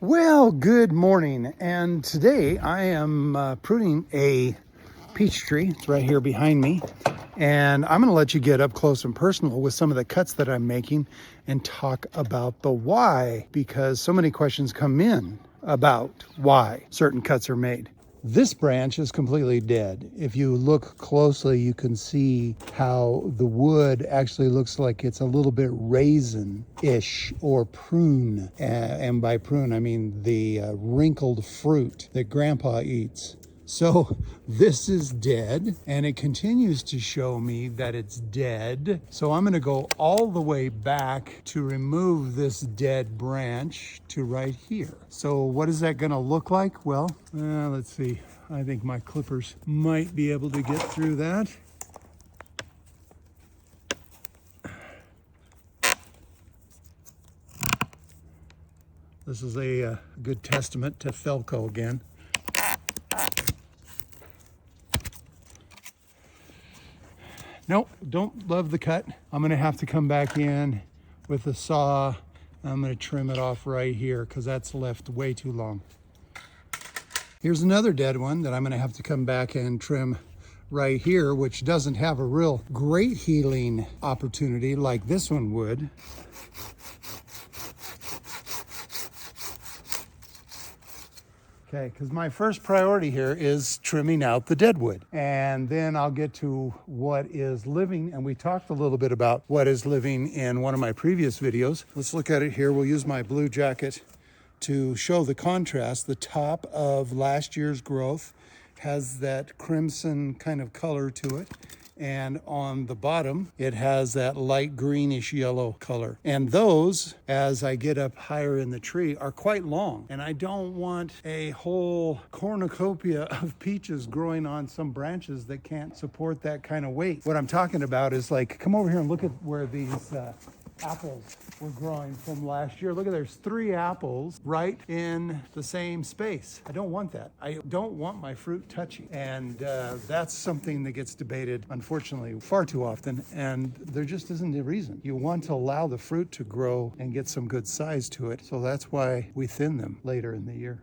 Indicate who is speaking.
Speaker 1: Well, good morning, and today I am pruning a peach tree. It's right here behind me, and I'm going to let you get up close and personal with some of the cuts that I'm making and talk about the why, because so many questions come in about why certain cuts are made. This branch is completely dead. If you look closely, you can see how the wood actually looks like it's a little bit raisin-ish or prune. And by prune, I mean the wrinkled fruit that Grandpa eats. So this is dead, and it continues to show me that it's dead. So I'm gonna go all the way back to remove this dead branch to right here. So what is that gonna look like? Well, let's see. I think my clippers might be able to get through that. This is a good testament to Felco again. Nope, don't love the cut. I'm gonna have to come back in with a saw. I'm gonna trim it off right here because that's left way too long. Here's another dead one that I'm gonna have to come back and trim right here, which doesn't have a real great healing opportunity like this one would. Okay, because my first priority here is trimming out the dead wood, and then I'll get to what is living, and we talked a little bit about what is living in one of my previous videos. Let's look at it here. We'll use my blue jacket to show the contrast. The top of last year's growth has that crimson kind of color to it, and on the bottom it has that light greenish yellow color. And those, as I get up higher in the tree, are quite long, and I don't want a whole cornucopia of peaches growing on some branches that can't support that kind of weight. What I'm talking about is, like, come over here and look at where these apples were growing from last year. Look at, there's 3 apples right in the same space. I don't want that. I don't want my fruit touching. And that's something that gets debated, unfortunately, far too often. And there just isn't a reason. You want to allow the fruit to grow and get some good size to it. So that's why we thin them later in the year.